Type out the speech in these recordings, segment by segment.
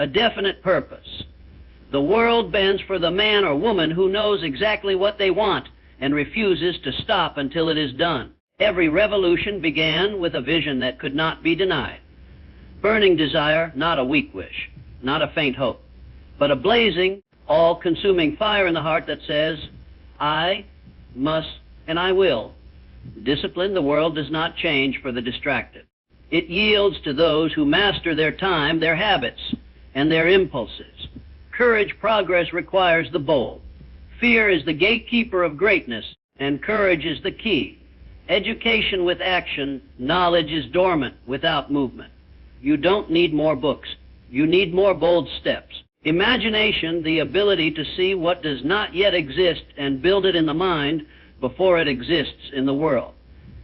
a definite purpose. The world bends for the man or woman who knows exactly what they want and refuses to stop until it is done. Every revolution began with a vision that could not be denied. Burning desire, not a weak wish, not a faint hope, but a blazing, all-consuming fire in the heart that says, I must and I will. Discipline the world does not change for the distracted. It yields to those who master their time, their habits, and their impulses. Courage progress requires the bold. Fear is the gatekeeper of greatness, and courage is the key. Education with action, knowledge is dormant without movement. You don't need more books. You need more bold steps. Imagination, the ability to see what does not yet exist and build it in the mind before it exists in the world.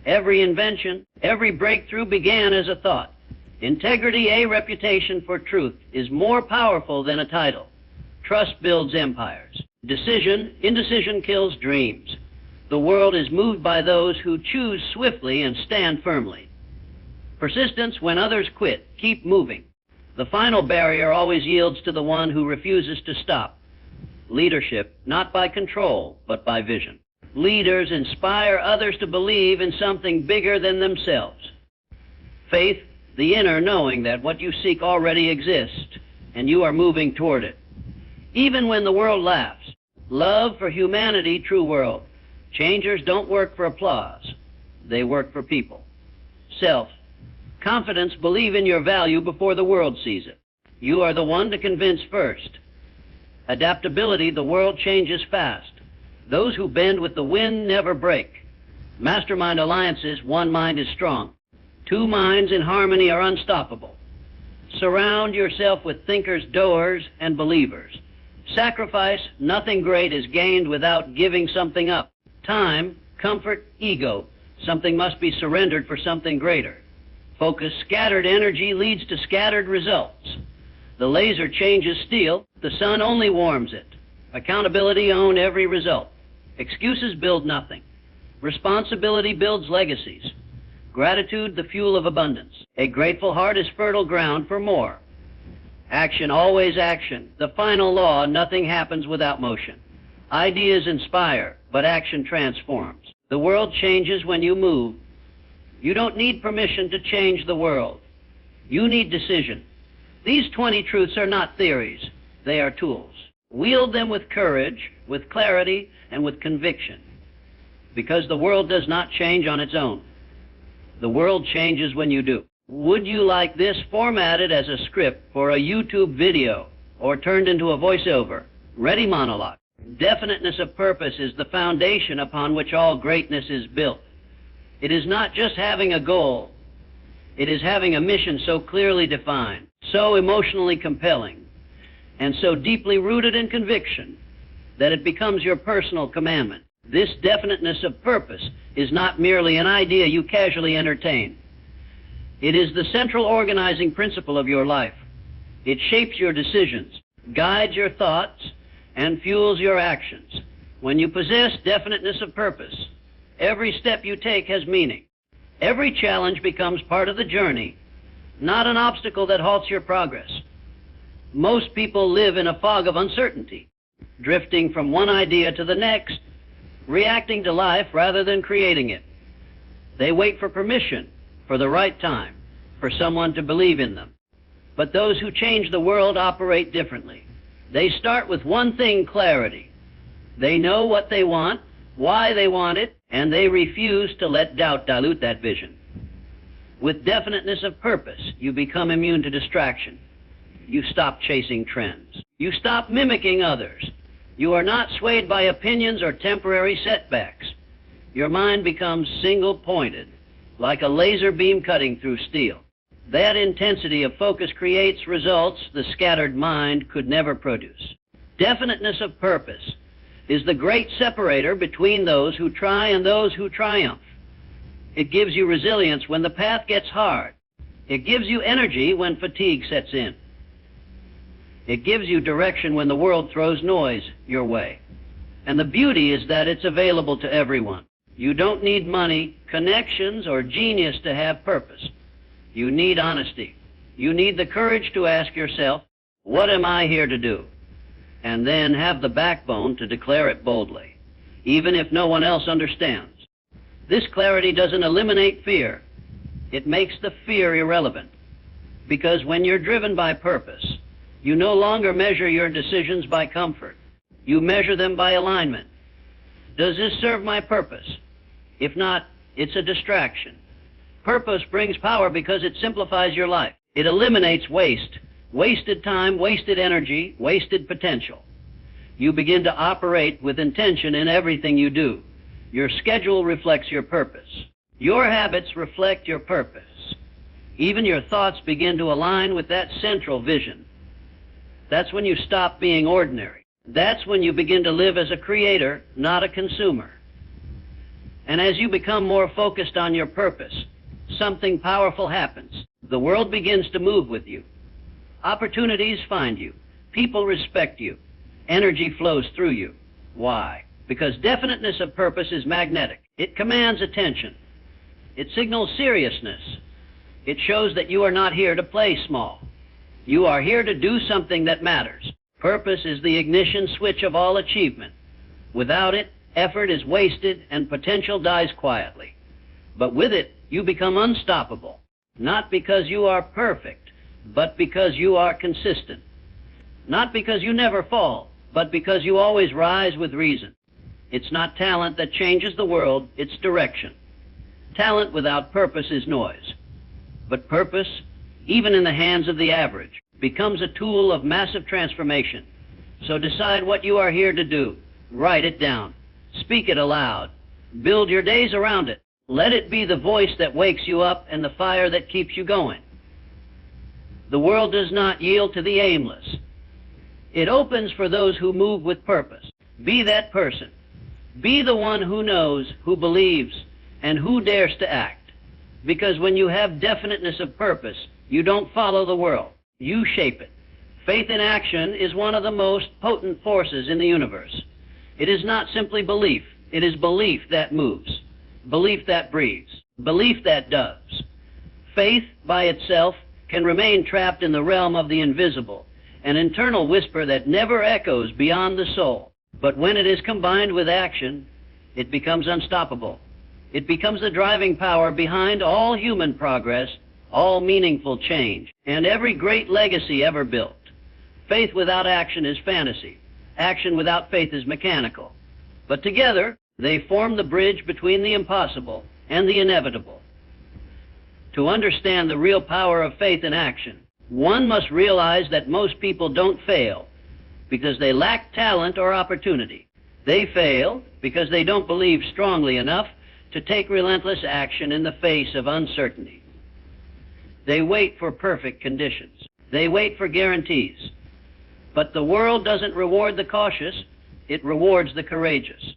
Every invention, every breakthrough began as a thought. Integrity, a reputation for truth, is more powerful than a title. Trust builds empires. Indecision kills dreams. The world is moved by those who choose swiftly and stand firmly. Persistence when others quit. Keep moving. The final barrier always yields to the one who refuses to stop. Leadership, not by control, but by vision. Leaders inspire others to believe in something bigger than themselves. Faith, the inner knowing that what you seek already exists, and you are moving toward it. Even when the world laughs. Love for humanity, true world. Changers don't work for applause. They work for people. Self. Confidence, believe in your value before the world sees it. You are the one to convince first. Adaptability, the world changes fast. Those who bend with the wind never break. Mastermind alliances, one mind is strong. Two minds in harmony are unstoppable. Surround yourself with thinkers, doers, and believers. Sacrifice, nothing great is gained without giving something up. Time, comfort, ego, something must be surrendered for something greater. Focus, scattered energy leads to scattered results. The laser changes steel, the sun only warms it. Accountability, own every result. Excuses build nothing. Responsibility builds legacies. Gratitude, the fuel of abundance. A grateful heart is fertile ground for more. Action, always action. The final law, nothing happens without motion. Ideas inspire, but action transforms. The world changes when you move. You don't need permission to change the world. You need decision. These 20 truths are not theories. They are tools. Wield them with courage, with clarity, and with conviction. Because the world does not change on its own. The world changes when you do. Would you like this formatted as a script for a YouTube video or turned into a voiceover? Ready monologue. Definiteness of purpose is the foundation upon which all greatness is built. It is not just having a goal. It is having a mission so clearly defined, so emotionally compelling, and so deeply rooted in conviction that it becomes your personal commandment. This definiteness of purpose is not merely an idea you casually entertain. It is the central organizing principle of your life. It shapes your decisions, guides your thoughts, and fuels your actions. When you possess definiteness of purpose, every step you take has meaning. Every challenge becomes part of the journey, not an obstacle that halts your progress. Most people live in a fog of uncertainty, drifting from one idea to the next, reacting to life rather than creating it. They wait for permission, for the right time, for someone to believe in them. But those who change the world operate differently. They start with one thing, clarity. They know what they want, why they want it, and they refuse to let doubt dilute that vision. With definiteness of purpose, you become immune to distraction. You stop chasing trends. You stop mimicking others. You are not swayed by opinions or temporary setbacks. Your mind becomes single-pointed, like a laser beam cutting through steel. That intensity of focus creates results the scattered mind could never produce. Definiteness of purpose is the great separator between those who try and those who triumph. It gives you resilience when the path gets hard. It gives you energy when fatigue sets in. It gives you direction when the world throws noise your way. And the beauty is that it's available to everyone. You don't need money, connections, or genius to have purpose. You need honesty. You need the courage to ask yourself, What am I here to do? And then have the backbone to declare it boldly, even if no one else understands. This clarity doesn't eliminate fear. It makes the fear irrelevant. Because when you're driven by purpose, you no longer measure your decisions by comfort. You measure them by alignment. Does this serve my purpose? If not, it's a distraction. Purpose brings power because it simplifies your life. It eliminates waste, wasted time, wasted energy, wasted potential. You begin to operate with intention in everything you do. Your schedule reflects your purpose. Your habits reflect your purpose. Even your thoughts begin to align with that central vision. That's when you stop being ordinary. That's when you begin to live as a creator, not a consumer. And as you become more focused on your purpose, something powerful happens. The world begins to move with you. Opportunities find you. People respect you. Energy flows through you. Why? Because definiteness of purpose is magnetic. It commands attention. It signals seriousness. It shows that you are not here to play small. You are here to do something that matters. Purpose is the ignition switch of all achievement. Without it, effort is wasted and potential dies quietly. But with it, you become unstoppable. Not because you are perfect, but because you are consistent. Not because you never fall, but because you always rise with reason. It's not talent that changes the world, it's direction. Talent without purpose is noise. But purpose, even in the hands of the average, becomes a tool of massive transformation. So decide what you are here to do. Write it down. Speak it aloud. Build your days around it. Let it be the voice that wakes you up and the fire that keeps you going. The world does not yield to the aimless. It opens for those who move with purpose. Be that person. Be the one who knows, who believes, and who dares to act. Because when you have definiteness of purpose, you don't follow the world. You shape it. Faith in action is one of the most potent forces in the universe. It is not simply belief. It is belief that moves, belief that breathes, belief that does. Faith by itself can remain trapped in the realm of the invisible, an internal whisper that never echoes beyond the soul. But when it is combined with action, it becomes unstoppable. It becomes the driving power behind all human progress, all meaningful change, and every great legacy ever built. Faith without action is fantasy. Action without faith is mechanical. But together, they form the bridge between the impossible and the inevitable. To understand the real power of faith in action, one must realize that most people don't fail because they lack talent or opportunity. They fail because they don't believe strongly enough to take relentless action in the face of uncertainty. They wait for perfect conditions. They wait for guarantees. But the world doesn't reward the cautious, it rewards the courageous.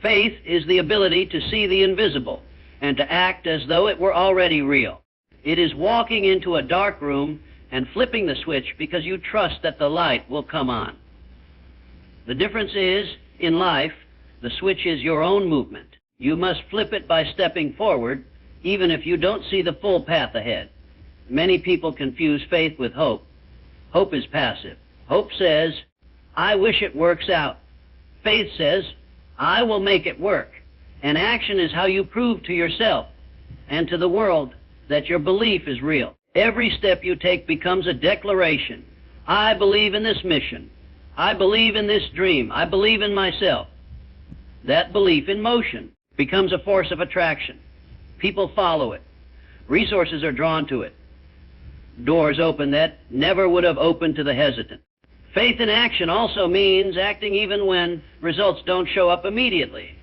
Faith is the ability to see the invisible and to act as though it were already real. It is walking into a dark room and flipping the switch because you trust that the light will come on. The difference is, in life, the switch is your own movement. You must flip it by stepping forward, even if you don't see the full path ahead. Many people confuse faith with hope. Hope is passive. Hope says, I wish it works out. Faith says, I will make it work. And action is how you prove to yourself and to the world that your belief is real. Every step you take becomes a declaration. I believe in this mission. I believe in this dream. I believe in myself. That belief in motion becomes a force of attraction. People follow it. Resources are drawn to it. Doors open that never would have opened to the hesitant. Faith in action also means acting even when results don't show up immediately.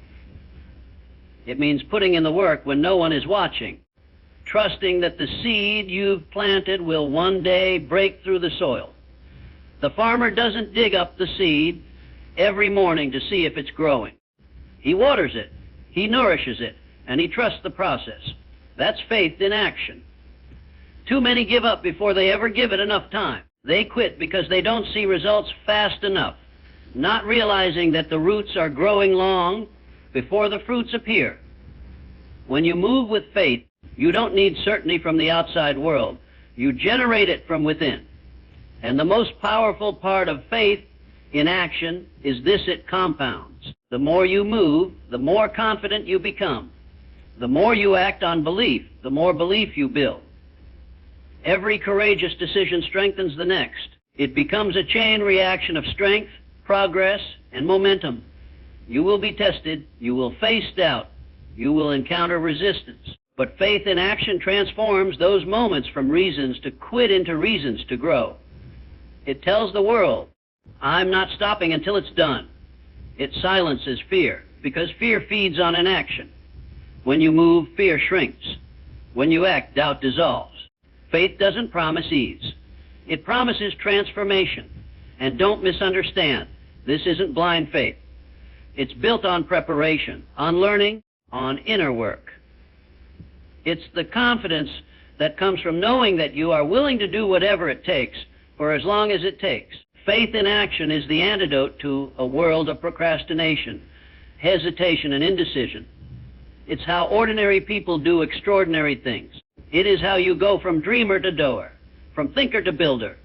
It means putting in the work when no one is watching, trusting that the seed you've planted will one day break through the soil. The farmer doesn't dig up the seed every morning to see if it's growing. He waters it, he nourishes it, and he trusts the process. That's faith in action. Too many give up before they ever give it enough time. They quit because they don't see results fast enough, not realizing that the roots are growing long before the fruits appear. When you move with faith, you don't need certainty from the outside world. You generate it from within. And the most powerful part of faith in action is this: it compounds. The more you move, the more confident you become. The more you act on belief, the more belief you build. Every courageous decision strengthens the next. It becomes a chain reaction of strength, progress, and momentum. You will be tested. You will face doubt. You will encounter resistance. But faith in action transforms those moments from reasons to quit into reasons to grow. It tells the world, I'm not stopping until it's done. It silences fear, because fear feeds on inaction. When you move, fear shrinks. When you act, doubt dissolves. Faith doesn't promise ease. It promises transformation. And don't misunderstand, this isn't blind faith. It's built on preparation, on learning, on inner work. It's the confidence that comes from knowing that you are willing to do whatever it takes for as long as it takes. Faith in action is the antidote to a world of procrastination, hesitation, and indecision. It's how ordinary people do extraordinary things. It is how you go from dreamer to doer, from thinker to builder,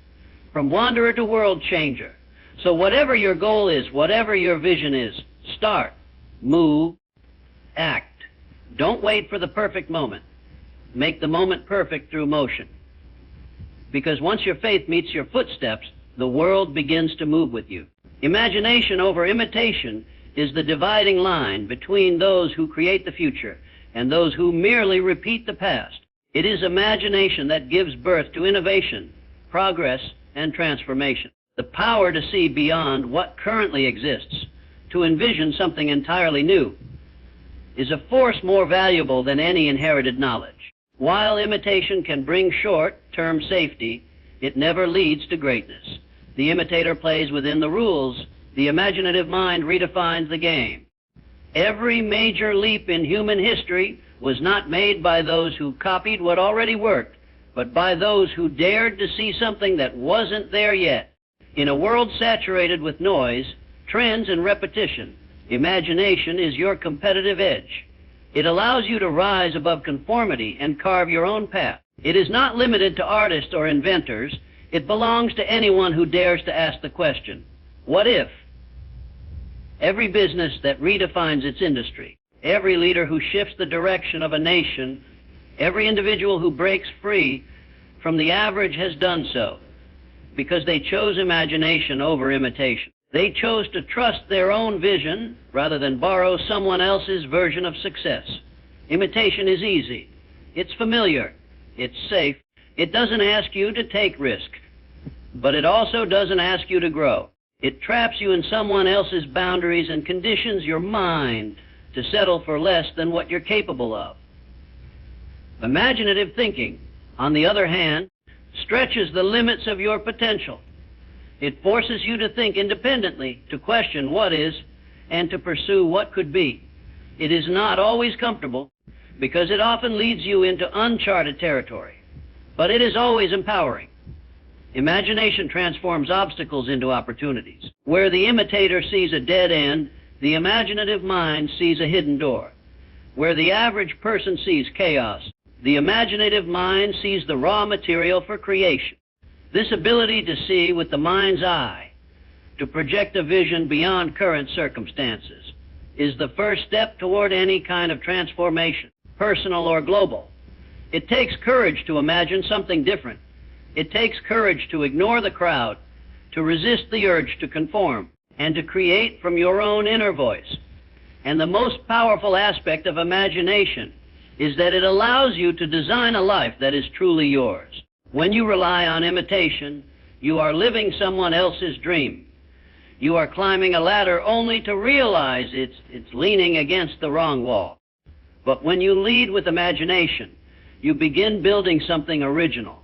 from wanderer to world changer. So whatever your goal is, whatever your vision is, start, move, act. Don't wait for the perfect moment. Make the moment perfect through motion. Because once your faith meets your footsteps, the world begins to move with you. Imagination over imitation is the dividing line between those who create the future and those who merely repeat the past. It is imagination that gives birth to innovation, progress, and transformation. The power to see beyond what currently exists, to envision something entirely new, is a force more valuable than any inherited knowledge. While imitation can bring short-term safety, it never leads to greatness. The imitator plays within the rules. The imaginative mind redefines the game. Every major leap in human history was not made by those who copied what already worked, but by those who dared to see something that wasn't there yet. In a world saturated with noise, trends, and repetition, imagination is your competitive edge. It allows you to rise above conformity and carve your own path. It is not limited to artists or inventors. It belongs to anyone who dares to ask the question, what if? Every business that redefines its industry, every leader who shifts the direction of a nation, every individual who breaks free from the average has done so because they chose imagination over imitation. They chose to trust their own vision rather than borrow someone else's version of success. Imitation is easy. It's familiar. It's safe. It doesn't ask you to take risk, but it also doesn't ask you to grow. It traps you in someone else's boundaries and conditions your mind to settle for less than what you're capable of. Imaginative thinking, on the other hand, stretches the limits of your potential. It forces you to think independently, to question what is, and to pursue what could be. It is not always comfortable, because it often leads you into uncharted territory, but it is always empowering. Imagination transforms obstacles into opportunities. Where the imitator sees a dead end, the imaginative mind sees a hidden door. Where the average person sees chaos, the imaginative mind sees the raw material for creation. This ability to see with the mind's eye, to project a vision beyond current circumstances, is the first step toward any kind of transformation, personal or global. It takes courage to imagine something different. It takes courage to ignore the crowd, to resist the urge to conform, and to create from your own inner voice. And the most powerful aspect of imagination is that it allows you to design a life that is truly yours. When you rely on imitation, you are living someone else's dream. You are climbing a ladder only to realize it's leaning against the wrong wall. But when you lead with imagination, you begin building something original,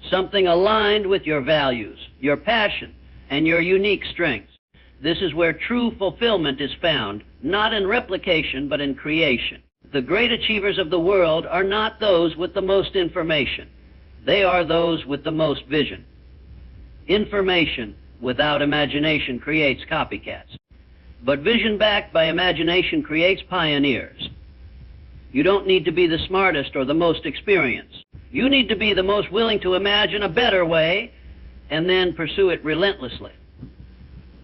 something aligned with your values, your passion, and your unique strengths. This is where true fulfillment is found, not in replication, but in creation. The great achievers of the world are not those with the most information. They are those with the most vision. Information without imagination creates copycats. But vision backed by imagination creates pioneers. You don't need to be the smartest or the most experienced. You need to be the most willing to imagine a better way and then pursue it relentlessly.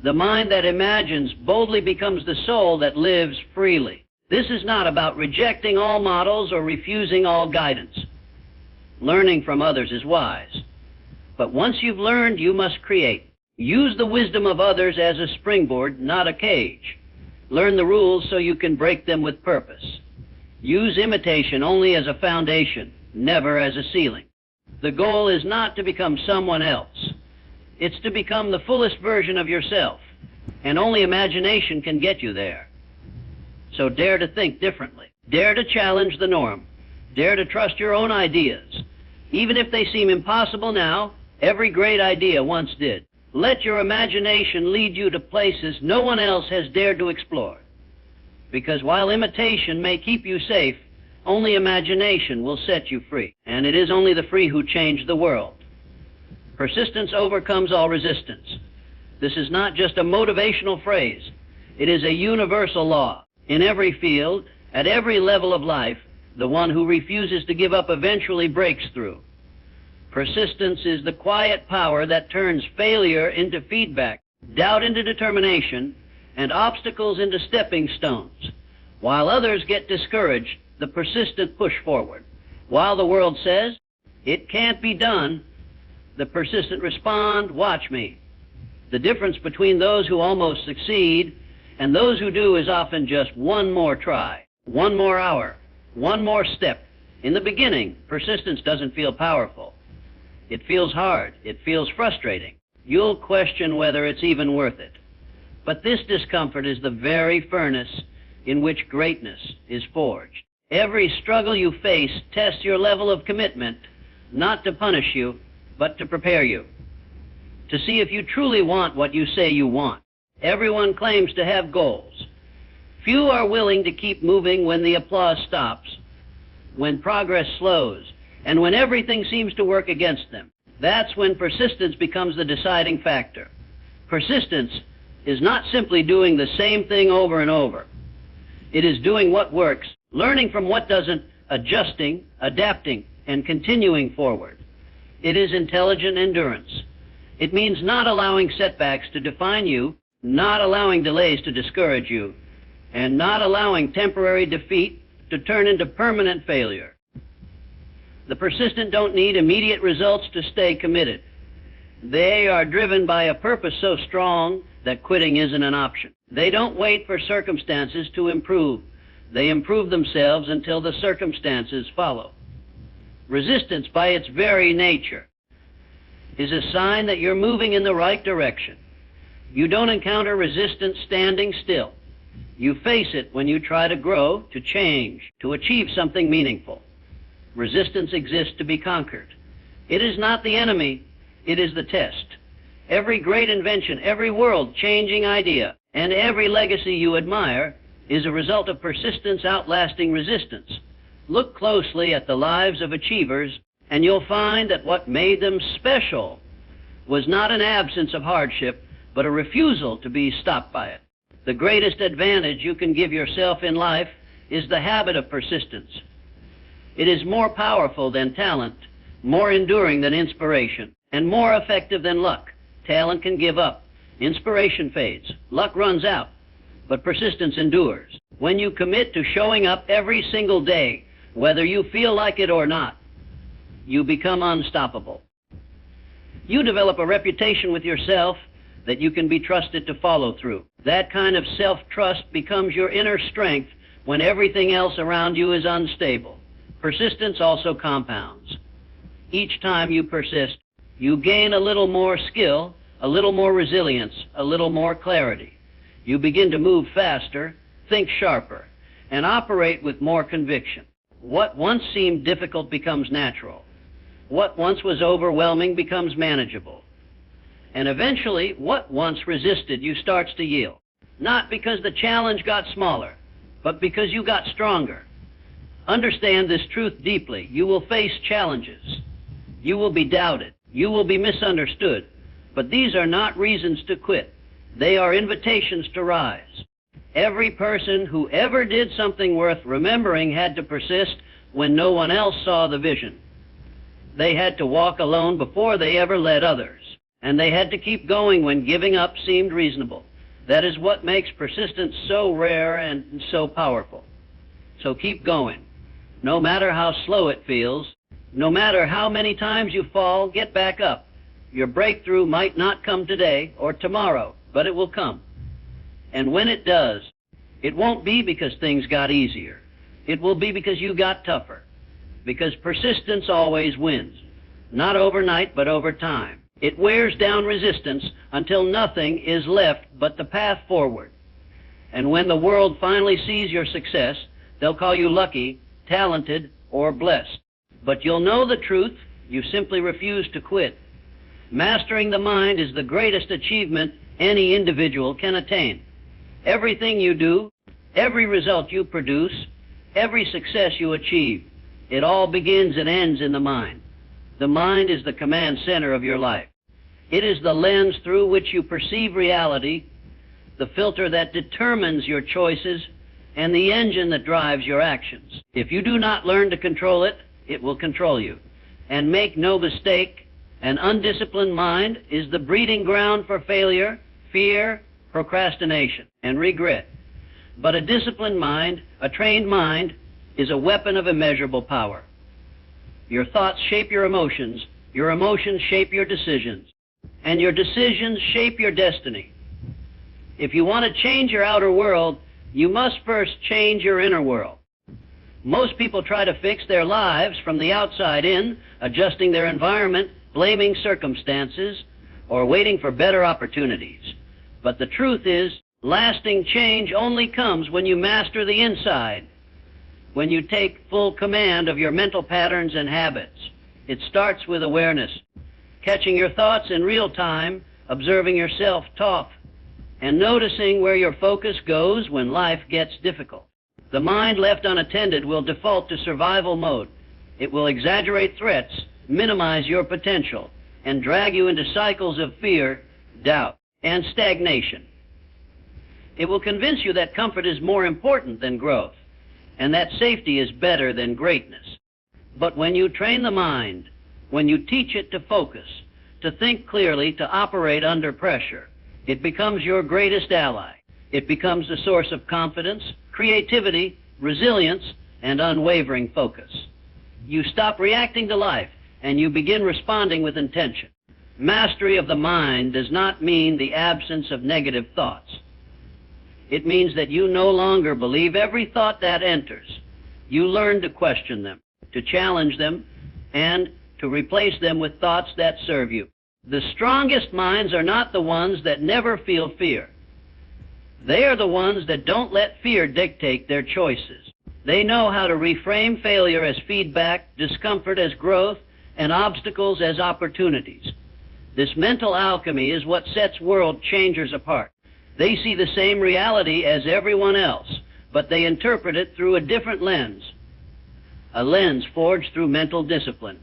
The mind that imagines boldly becomes the soul that lives freely. This is not about rejecting all models or refusing all guidance. Learning from others is wise. But once you've learned, you must create. Use the wisdom of others as a springboard, not a cage. Learn the rules so you can break them with purpose. Use imitation only as a foundation, never as a ceiling. The goal is not to become someone else. It's to become the fullest version of yourself, and only imagination can get you there. So dare to think differently. Dare to challenge the norm. Dare to trust your own ideas. Even if they seem impossible now, every great idea once did. Let your imagination lead you to places no one else has dared to explore. Because while imitation may keep you safe, only imagination will set you free. And it is only the free who change the world. Persistence overcomes all resistance. This is not just a motivational phrase. It is a universal law. In every field, at every level of life, the one who refuses to give up eventually breaks through. Persistence is the quiet power that turns failure into feedback, doubt into determination, and obstacles into stepping stones. While others get discouraged, the persistent push forward. While the world says, "It can't be done," the persistent respond, "Watch me." The difference between those who almost succeed and those who do is often just one more try, one more hour, one more step. In the beginning, persistence doesn't feel powerful. It feels hard. It feels frustrating. You'll question whether it's even worth it. But this discomfort is the very furnace in which greatness is forged. Every struggle you face tests your level of commitment, not to punish you, but to prepare you, to see if you truly want what you say you want. Everyone claims to have goals. Few are willing to keep moving when the applause stops, when progress slows, and when everything seems to work against them. That's when persistence becomes the deciding factor. Persistence is not simply doing the same thing over and over. It is doing what works, learning from what doesn't, adjusting, adapting, and continuing forward. It is intelligent endurance. It means not allowing setbacks to define you, not allowing delays to discourage you, and not allowing temporary defeat to turn into permanent failure. The persistent don't need immediate results to stay committed. They are driven by a purpose so strong that quitting isn't an option. They don't wait for circumstances to improve. They improve themselves until the circumstances follow. Resistance, by its very nature, is a sign that you're moving in the right direction. You don't encounter resistance standing still. You face it when you try to grow, to change, to achieve something meaningful. Resistance exists to be conquered. It is not the enemy, it is the test. Every great invention, every world-changing idea, and every legacy you admire is a result of persistence outlasting resistance. Look closely at the lives of achievers, and you'll find that what made them special was not an absence of hardship, but a refusal to be stopped by it. The greatest advantage you can give yourself in life is the habit of persistence. It is more powerful than talent, more enduring than inspiration, and more effective than luck. Talent can give up. Inspiration fades. Luck runs out. But persistence endures. When you commit to showing up every single day, whether you feel like it or not, you become unstoppable. You develop a reputation with yourself that you can be trusted to follow through. That kind of self-trust becomes your inner strength when everything else around you is unstable. Persistence also compounds. Each time you persist, you gain a little more skill, a little more resilience, a little more clarity. You begin to move faster, think sharper, and operate with more conviction. What once seemed difficult becomes natural. What once was overwhelming becomes manageable. And eventually, what once resisted you starts to yield. Not because the challenge got smaller, but because you got stronger. Understand this truth deeply. You will face challenges. You will be doubted. You will be misunderstood. But these are not reasons to quit. They are invitations to rise. Every person who ever did something worth remembering had to persist when no one else saw the vision. They had to walk alone before they ever led others. and they had to keep going when giving up seemed reasonable. That is what makes persistence so rare and so powerful. So keep going. No matter how slow it feels, no matter how many times you fall, get back up. Your breakthrough might not come today or tomorrow, but it will come. And when it does, it won't be because things got easier. It will be because you got tougher. Because persistence always wins. Not overnight, but over time. It wears down resistance until nothing is left but the path forward. And when the world finally sees your success, they'll call you lucky, talented, or blessed. But you'll know the truth. You simply refuse to quit. Mastering the mind is the greatest achievement any individual can attain. Everything you do, every result you produce, every success you achieve, it all begins and ends in the mind. The mind is the command center of your life. It is the lens through which you perceive reality, the filter that determines your choices, and the engine that drives your actions. If you do not learn to control it, it will control you. And make no mistake, an undisciplined mind is the breeding ground for failure, fear, procrastination, and regret. But a disciplined mind, a trained mind, is a weapon of immeasurable power. Your thoughts shape your emotions shape your decisions, and your decisions shape your destiny. If you want to change your outer world, you must first change your inner world. Most people try to fix their lives from the outside in, adjusting their environment, blaming circumstances, or waiting for better opportunities. But the truth is, lasting change only comes when you master the inside, when you take full command of your mental patterns and habits. It starts with awareness, catching your thoughts in real time, observing your self-talk, and noticing where your focus goes when life gets difficult. The mind left unattended will default to survival mode. It will exaggerate threats, minimize your potential, and drag you into cycles of fear, doubt, and stagnation. It will convince you that comfort is more important than growth, and that safety is better than greatness. But when you train the mind, when you teach it to focus, to think clearly, to operate under pressure, it becomes your greatest ally. It becomes the source of confidence, creativity, resilience, and unwavering focus. You stop reacting to life, and you begin responding with intention. Mastery of the mind does not mean the absence of negative thoughts. It means that you no longer believe every thought that enters. You learn to question them, to challenge them, and to replace them with thoughts that serve you. The strongest minds are not the ones that never feel fear. They are the ones that don't let fear dictate their choices. They know how to reframe failure as feedback, discomfort as growth, and obstacles as opportunities. This mental alchemy is what sets world changers apart. They see the same reality as everyone else, but they interpret it through a different lens. A lens forged through mental discipline.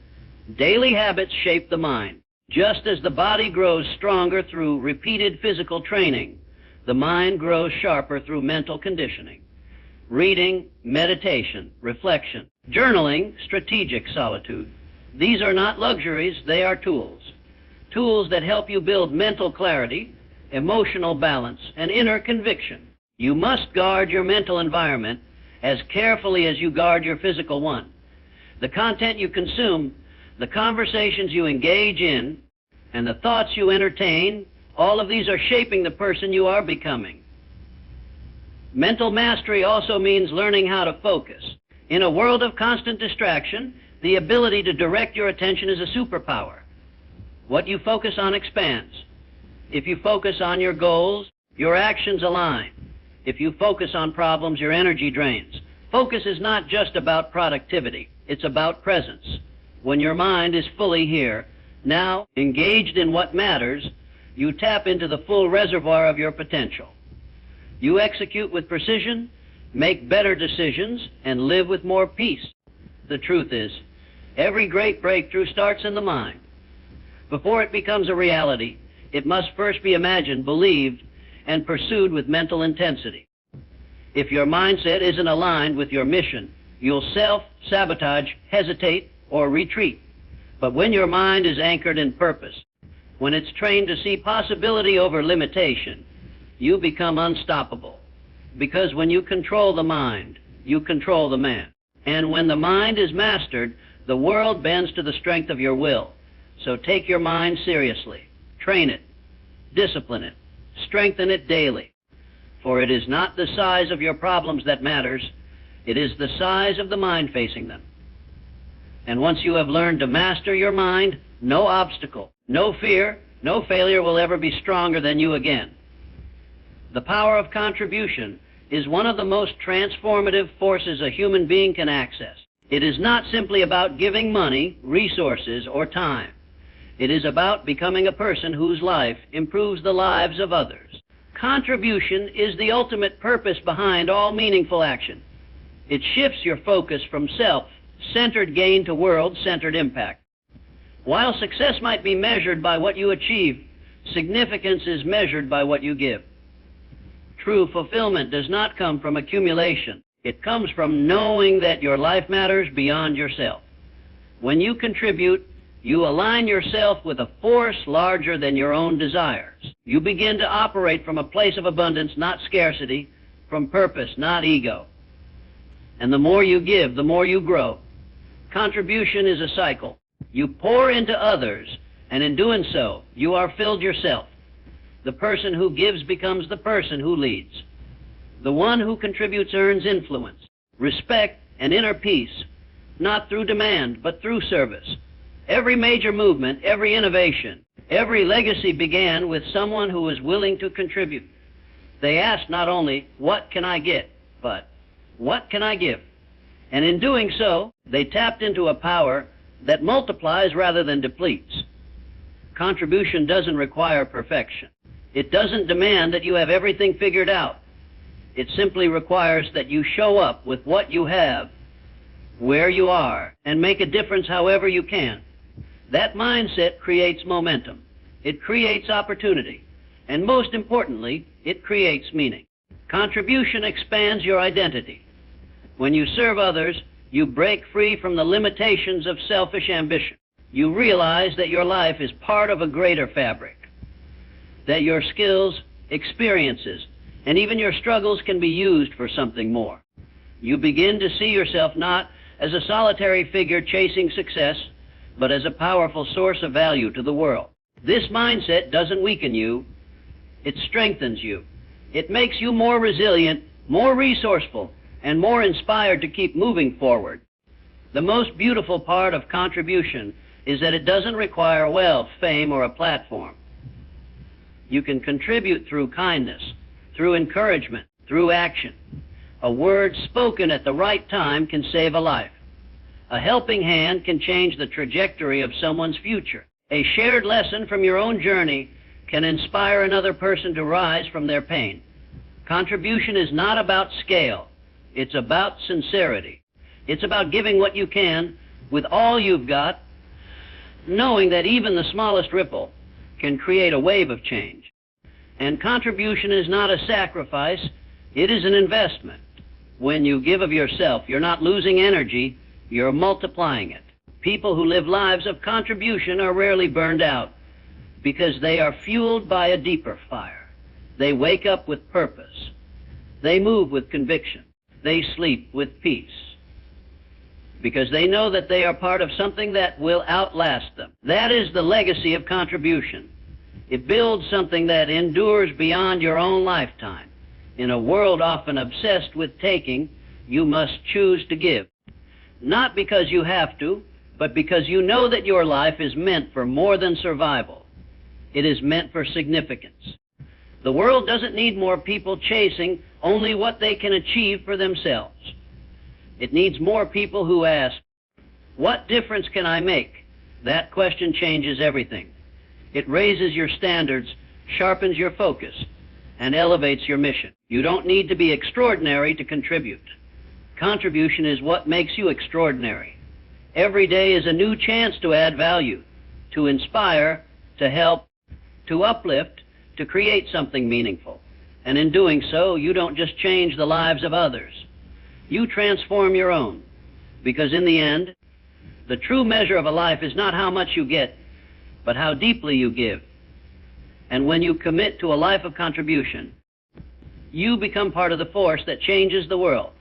Daily habits shape the mind. Just as the body grows stronger through repeated physical training, the mind grows sharper through mental conditioning. Reading, meditation, reflection, journaling, strategic solitude. These are not luxuries, they are tools. Tools that help you build mental clarity, emotional balance, and inner conviction. You must guard your mental environment as carefully as you guard your physical one. The content you consume, the conversations you engage in, and the thoughts you entertain, all of these are shaping the person you are becoming. Mental mastery also means learning how to focus. In a world of constant distraction, the ability to direct your attention is a superpower. What you focus on expands. If you focus on your goals, your actions align. If you focus on problems, your energy drains. Focus is not just about productivity, it's about presence. When your mind is fully here, now engaged in what matters, you tap into the full reservoir of your potential. You execute with precision, make better decisions, and live with more peace. The truth is, every great breakthrough starts in the mind. Before it becomes a reality, it must first be imagined, believed, and pursued with mental intensity. If your mindset isn't aligned with your mission, you'll self-sabotage, hesitate, or retreat. But when your mind is anchored in purpose, when it's trained to see possibility over limitation, you become unstoppable. Because when you control the mind, you control the man. And when the mind is mastered, the world bends to the strength of your will. So take your mind seriously. Train it. Discipline it. Strengthen it daily. For it is not the size of your problems that matters. It is the size of the mind facing them. And once you have learned to master your mind, no obstacle, no fear, no failure will ever be stronger than you again. The power of contribution is one of the most transformative forces a human being can access. It is not simply about giving money, resources, or time. It is about becoming a person whose life improves the lives of others. Contribution is the ultimate purpose behind all meaningful action. It shifts your focus from self-centered gain to world-centered impact. While success might be measured by what you achieve, significance is measured by what you give. True fulfillment does not come from accumulation. It comes from knowing that your life matters beyond yourself. When you contribute, you align yourself with a force larger than your own desires. You begin to operate from a place of abundance, not scarcity, from purpose, not ego. And the more you give, the more you grow. Contribution is a cycle. You pour into others, and in doing so, you are filled yourself. The person who gives becomes the person who leads. The one who contributes earns influence, respect, and inner peace, not through demand, but through service. Every major movement, every innovation, every legacy began with someone who was willing to contribute. They asked not only, "What can I get?" but, "What can I give?" And in doing so, they tapped into a power that multiplies rather than depletes. Contribution doesn't require perfection. It doesn't demand that you have everything figured out. It simply requires that you show up with what you have, where you are, and make a difference however you can. That mindset creates momentum. It creates opportunity. And most importantly, it creates meaning. Contribution expands your identity. When you serve others, you break free from the limitations of selfish ambition. You realize that your life is part of a greater fabric, that your skills, experiences, and even your struggles can be used for something more. You begin to see yourself not as a solitary figure chasing success, but as a powerful source of value to the world. This mindset doesn't weaken you, it strengthens you. It makes you more resilient, more resourceful, and more inspired to keep moving forward. The most beautiful part of contribution is that it doesn't require wealth, fame, or a platform. You can contribute through kindness, through encouragement, through action. A word spoken at the right time can save a life. A helping hand can change the trajectory of someone's future. A shared lesson from your own journey can inspire another person to rise from their pain. Contribution is not about scale. It's about sincerity. It's about giving what you can with all you've got, knowing that even the smallest ripple can create a wave of change. And contribution is not a sacrifice, it is an investment. When you give of yourself, you're not losing energy, you're multiplying it. People who live lives of contribution are rarely burned out because they are fueled by a deeper fire. They wake up with purpose. They move with conviction. They sleep with peace because they know that they are part of something that will outlast them. That is the legacy of contribution. It builds something that endures beyond your own lifetime. In a world often obsessed with taking, you must choose to give. Not because you have to, but because you know that your life is meant for more than survival. It is meant for significance. The world doesn't need more people chasing only what they can achieve for themselves. It needs more people who ask, "What difference can I make?" That question changes everything. It raises your standards, sharpens your focus, and elevates your mission. You don't need to be extraordinary to contribute. Contribution is what makes you extraordinary. Every day is a new chance to add value, to inspire, to help, to uplift, to create something meaningful. And in doing so, you don't just change the lives of others. You transform your own. Because in the end, the true measure of a life is not how much you get, but how deeply you give. And when you commit to a life of contribution, you become part of the force that changes the world.